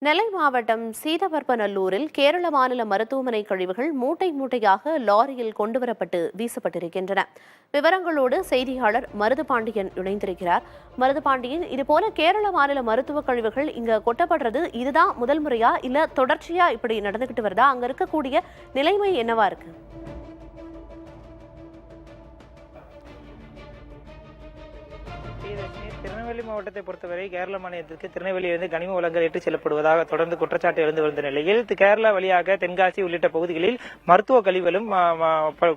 நெல்லை மாவட்டம் சீதவர்பநல்லூரில் கேரள மாநில மருத்துவமனை கழிவுகள் மூட்டை மூட்டையாக லாரியில் கொண்டுவரப்பட்டு வீசப்பட்டிருக்கின்றன. விவரங்களோடு செய்தியாளர் மருதுபாண்டியன் இணைந்திருக்கிறார். மருதுபாண்டியன், இதுபோல கேரள மாநில மருத்துவ கழிவுகள் இங்க கொட்டப்படுறது இதுதான் முதல் முறையா, இல்ல தொடர்ச்சியா இப்படி நடந்துகிட்டு வருதா? அங்க இருக்கக்கூடிய நிலைமை என்னவா இருக்கு? திருநெல்வேலி மாவட்டத்தை பொறுத்தவரை கேரள மாநிலத்திற்கு திருநெல்வேலியிலிருந்து கனிம வளங்கள் ஏற்றிச் செல்லப்படுவதாக தொடர்ந்து குற்றச்சாட்டு எழுந்து வந்த நிலையில் கேரளா வழியாக தென்காசி உள்ளிட்ட பகுதிகளில் மருத்துவ கழிவுகளும்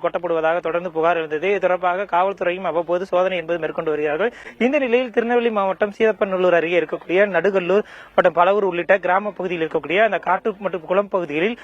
கொட்டப்படுவதாக தொடர்ந்து புகார் எழுந்தது. இது தொடர்பாக காவல்துறையும் அவ்வப்போது சோதனை என்பது மேற்கொண்டு வருகிறார்கள். இந்த நிலையில் திருநெல்வேலி மாவட்டம் சீதப்பநல்லூர் அருகே இருக்கக்கூடிய நடுகல்லூர் மற்றும் பலவூர் உள்ளிட்ட கிராம பகுதியில் இருக்கக்கூடிய அந்த காட்டு மற்றும் குளம் பகுதிகளில்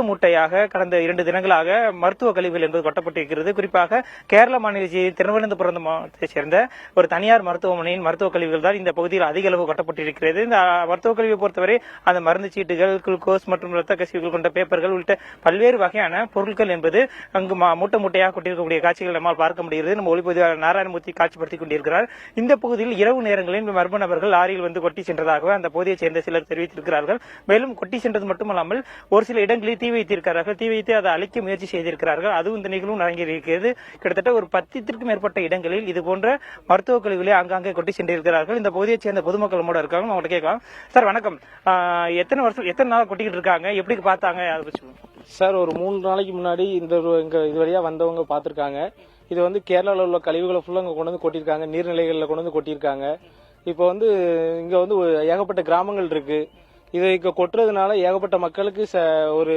மூட்டையாக கடந்த 2 தினங்களாக மருத்துவ கழிவுகள் என்பது கொட்டப்பட்டிருக்கிறது. குறிப்பாக கேரள மாநில திருவனந்தபுரம் மாவட்டத்தைச் சேர்ந்த ஒரு தனியார் மருத்துவமனையின் மருத்துவ கழிவுகள் தான் இந்த பகுதியில் அதிக அளவு கொட்டப்பட்டிருக்கிறது. இந்த மருத்துவ கழிவை பொறுத்தவரை அந்த மருந்து சீட்டுகள், குளுக்கோஸ் மற்றும் இரத்த கசிவுகள் கொண்ட பேப்பர்கள் உள்ளிட்ட பல்வேறு வகையான பொருட்கள் என்பது அங்கு மூட்டையாக கொட்டிருக்கக்கூடிய காட்சிகள் நம்மால் பார்க்க முடிகிறது. நம்ம ஒளிப்பதிவாளர் நாராயணமூர்த்தி காட்சிப்படுத்திக் கொண்டிருக்கிறார். இந்த பகுதியில் இரவு நேரங்களில் மர்ம நபர்கள் லாரியில் வந்து கொட்டி சென்றதாக அந்த பகுதியைச் சேர்ந்த சிலர் தெரிவித்திருக்கிறார்கள். மேலும் கொட்டி சென்றது மட்டுமல்லாமல் ஒரு சில இடங்களில் தீ வைத்திருக்கிறார்கள். தீ வைத்து அதை அழிக்க முயற்சி செய்திருக்கிறார்கள். அதுவும் இந்த நிகழ்வும் நடந்திருக்கிறது. கிட்டத்தட்ட ஒரு 10க்கும் மேற்பட்ட இடங்களில் இதுபோன்ற மருத்துவ கழிவுகளை ஆங்காங்கே கொட்டி சென்றிருக்கிறார்கள். இந்த பகுதியைச் சேர்ந்த பொதுமக்கள் கூட இருக்காங்க. அவங்கள்ட்ட கேட்கலாம். சார் வணக்கம். எத்தனை நாள் கொட்டிக்கிட்டு இருக்காங்க, எப்படி பார்த்தாங்க? சார், ஒரு 3 நாளைக்கு முன்னாடி இது வழியா வந்தவங்க பார்த்திருக்காங்க. இது வந்து கேரளாவில் உள்ள கழிவுகளை ஃபுல்லா இங்க கொண்டு வந்து கொட்டியிருக்காங்க. நீர்நிலைகளில் கொண்டு வந்து கொட்டியிருக்காங்க. இப்போ வந்து இங்க வந்து ஏகப்பட்ட கிராமங்கள் இருக்கு. இதை இங்க கொட்டுறதுனால ஏகப்பட்ட மக்களுக்கு ஒரு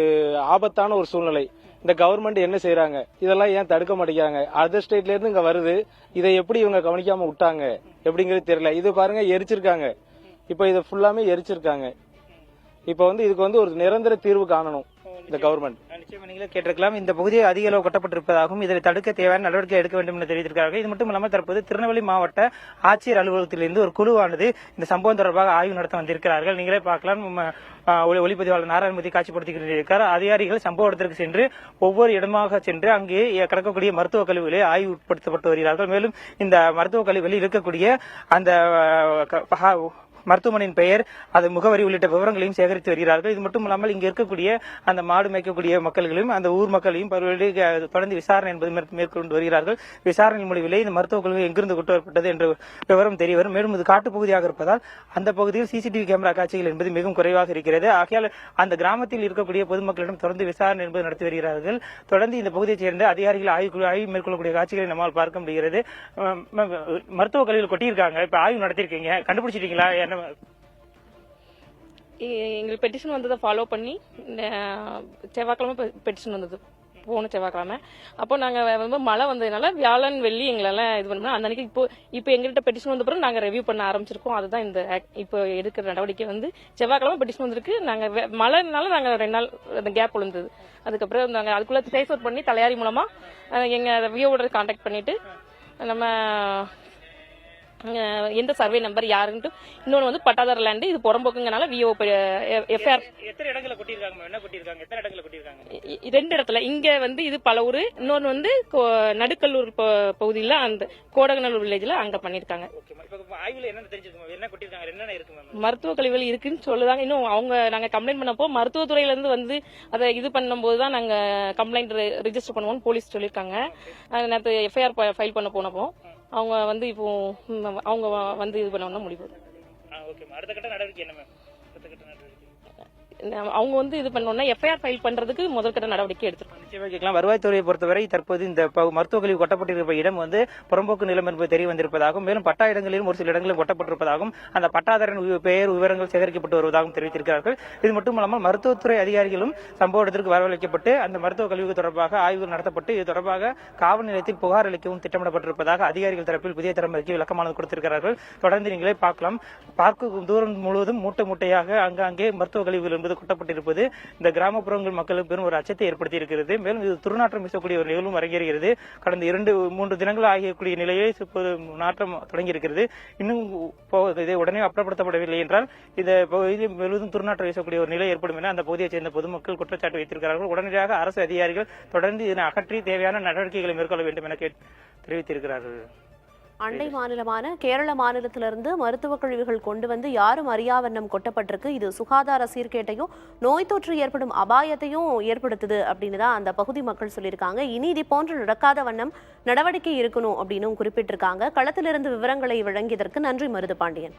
ஆபத்தான ஒரு சூழ்நிலை. இந்த கவர்மெண்ட் என்ன செய்யறாங்க, இதெல்லாம் ஏன் தடுக்க மாட்டேங்கிறாங்க? அதர் ஸ்டேட்ல இருந்து இங்க வருது, இதை எப்படி இவங்க கவனிக்காம விட்டாங்க எப்படிங்கிறது தெரியல. இது பாருங்க, எரிச்சிருக்காங்க. இப்ப இதை ஃபுல்லாமே எரிச்சிருக்காங்க. இப்ப வந்து இதுக்கு வந்து ஒரு நிரந்தர தீர்வு காணணும் இந்த கவர்மெண்ட். நிச்சயமா நீங்களே கேட்டிருக்கலாம். இந்த பகுதியை அதிக அளவு கொட்டப்பட்டிருப்பதாகவும் இதை தடுக்க தேவையான நடவடிக்கை எடுக்க வேண்டும் என்று தெரிவித்திருக்கிறார்கள். இது மட்டும் இல்லாமல் தற்போது திருநெல்வேலி மாவட்ட ஆட்சியர் அலுவலகத்திலிருந்து ஒரு குழுவானது இந்த சம்பவம் தொடர்பாக ஆய்வு நடத்த வந்திருக்கிறார்கள். நீங்களே பார்க்கலாம். ஒளிப்பதிவாளர் நாராயணமூர்த்தி காட்சிப்படுத்திக் கொண்டிருக்கிறார். அதிகாரிகள் சம்பவ இடத்திற்கு சென்று ஒவ்வொரு இடமாக சென்று அங்கே கிடக்கக்கூடிய மருத்துவ கழிவுகளை ஆய்வு உட்படுத்தப்பட்டு வருகிறார்கள். மேலும் இந்த மருத்துவ கழிவுகளில் இருக்கக்கூடிய அந்த மருத்துவமனையின் பெயர், அது முகவரி உள்ளிட்ட விவரங்களையும் சேகரித்து வருகிறார்கள். இது மட்டும் இல்லாமல் இங்கு இருக்கக்கூடிய அந்த மாடு மேய்க்கக்கூடிய மக்களையும் அந்த ஊர் மக்களையும் தொடர்ந்து விசாரணை என்பது மேற்கொண்டு வருகிறார்கள். விசாரணை முடிவிலே இந்த மருத்துவ கழிவு எங்கிருந்து கொண்டு வரப்பட்டது என்ற விவரம் தெரியவரும். மேலும் இது காட்டு பகுதியாக இருப்பதால் அந்த பகுதியில் சிசிடிவி கேமரா காட்சிகள் என்பது மிகவும் குறைவாக இருக்கிறது. ஆகையால் அந்த கிராமத்தில் இருக்கக்கூடிய பொதுமக்களிடம் தொடர்ந்து விசாரணை என்பது நடத்தி வருகிறார்கள். தொடர்ந்து இந்த பகுதியைச் சேர்ந்த அதிகாரிகள் ஆய்வு மேற்கொள்ளக்கூடிய காட்சிகளை நம்மால் பார்க்க முடிகிறது. மருத்துவ கழிவுகள் கொட்டியிருக்காங்க. இப்ப ஆய்வு நடத்திருக்கீங்க, கண்டுபிடிச்சிட்டீங்களா? எங்களுக்கு பெட்டிஷன் வந்ததை ஃபாலோ பண்ணி செவ்வாய்க்கிழமை பெட்டிஷன் வந்தது, போன செவ்வாய்க்கிழமை. அப்போ நாங்க மழை வந்ததுனால வியாழன் வெள்ளி எங்களெல்லாம் இது பண்ணோம். அந்த அன்னைக்கு இப்போ எங்கள்கிட்ட பெட்டிஷன் வந்த பிறகு நாங்க ரிவ்யூ பண்ண ஆரம்பிச்சிருக்கோம். அதுதான் இந்த இப்போ எடுக்கிற நடவடிக்கை. செவ்வாய்க்கிழமை பெட்டிஷன் வந்திருக்கு. நாங்க மழைனால நாங்க 2 நாள் அந்த கேப் விழுந்தது. அதுக்கப்புறம் நாங்க அதுக்குள்ள ட்ரேஸ் அவுட் பண்ணி தலையாரி மூலமா எங்க விஓட கான்டாக்ட் பண்ணிட்டு நம்ம எந்த சர்வே நம்பர் யாருன்ட்டு, இன்னொன்று வந்து பட்டாதார லேண்டு, இது புறம்போக்குங்கனால விஓ எஃப்ஐஆர். எத்தனை இடங்களை கொட்டிருக்காங்க? என்ன கொட்டிருக்காங்க? எத்தனை இடங்களை கொட்டிருக்காங்க? 2 இடத்துல. இங்க வந்து இது பலவூர், இன்னொன்று வந்து நடுக்கல்லூர் பகுதியில் அந்த கோடகநல்லூர் வில்லேஜ்ல அங்க பண்ணிருக்காங்க. மருத்துவ கழிவுகள் இருக்குன்னு சொல்லுதாங்க. இன்னும் நாங்க கம்ப்ளைண்ட் பண்ணப்போ மருத்துவத்துறையில இருந்து வந்து அதை இது பண்ணும்போதுதான் நாங்க கம்ப்ளைண்ட் ரிஜிஸ்டர் பண்ணுவோம்னு போலீஸ் சொல்லியிருக்காங்க. நேற்று எஃப்ஐஆர் ஃபைல் பண்ண போனப்போ அவங்க வந்து இப்போ அவங்க வந்து இது பண்ண முடிவு. அவங்க வந்து இது பண்ணோம்னா எஃப்ஐஆர் ஃபைல் பண்றதுக்கு முதற்கட்ட நடவடிக்கை எடுத்துருக்காங்க. வருவாய்த்துறையை பொறுத்தவரை தற்போது இந்த மருத்துவ கழிவு கொட்டப்பட்டிருப்ப இடம் வந்து புறம்போக்கு நிலம் என்பது தெரிய வந்திருப்பதாகவும், மேலும் பட்டா இடங்களிலும் ஒரு சில இடங்களில் கொட்டப்பட்டிருப்பதாகவும், அந்த பட்டாதாரின் பெயர் விவரங்கள் சேகரிக்கப்பட்டு வருவதாகவும் தெரிவித்திருக்கிறார்கள். இது மட்டுமல்லாமல் மருத்துவத்துறை அதிகாரிகளும் சம்பவ இடத்திற்கு வரவழைக்கப்பட்டு அந்த மருத்துவ கழிவு தொடர்பாக ஆய்வுகள் நடத்தப்பட்டு இது தொடர்பாக காவல் நிலையத்தில் புகார் அளிக்கவும் திட்டமிடப்பட்டிருப்பதாக அதிகாரிகள் தரப்பில் புதிய தலைமுறைக்கு விளக்கமானது கொடுத்திருக்கிறார்கள். தொடர்ந்து நீங்களே பார்க்கலாம். பார்க்கும் தூரம் முழுவதும் மூட்டையாக அங்கே மருத்துவ கழிவுகள் என்பது கொட்டப்பட்டிருப்பது இந்த கிராமப்புறங்கள் மக்களுக்கு பெரும் ஒரு அச்சத்தை ஏற்படுத்தி இருக்கிறது. மேலும் இது துர்நாற்றம் வீசக்கூடிய ஒரு நிகழ்வும் அரங்கேறுகிறது. கடந்த 2-3 தினங்கள் ஆகியக்கூடிய நிலையை இப்போது நாற்றம் தொடங்கி இருக்கிறது. இன்னும் இதை உடனே அப்புறப்படுத்தப்படவில்லை என்றால் இந்த பகுதி முழுவதும் துர்நாற்றம் வீசக்கூடிய ஒரு நிலை ஏற்படும் என அந்த பகுதியைச் சேர்ந்த பொதுமக்கள் குற்றச்சாட்டு வைத்திருக்கிறார்கள். உடனடியாக அரசு அதிகாரிகள் தொடர்ந்து இதனை அகற்றி தேவையான நடவடிக்கைகளை மேற்கொள்ள வேண்டும் என தெரிவித்திருக்கிறார்கள். அண்டை மாநிலமான கேரள மாநிலத்திலிருந்து மருத்துவ கழிவுகள் கொண்டு வந்து யாரும் அறியாவண்ணம் கொட்டப்பட்டிருக்கு. இது சுகாதார சீர்கேட்டையும் நோய் தொற்று ஏற்படும் அபாயத்தையும் ஏற்படுத்துது அப்படின்னு தான் அந்த பகுதி மக்கள் சொல்லியிருக்காங்க. இனி இது போன்று நடக்காத வண்ணம் நடவடிக்கை இருக்கணும் அப்படின்னு குறிப்பிட்டிருக்காங்க. களத்திலிருந்து விவரங்களை வழங்கியதற்கு நன்றி மருது பாண்டியன்.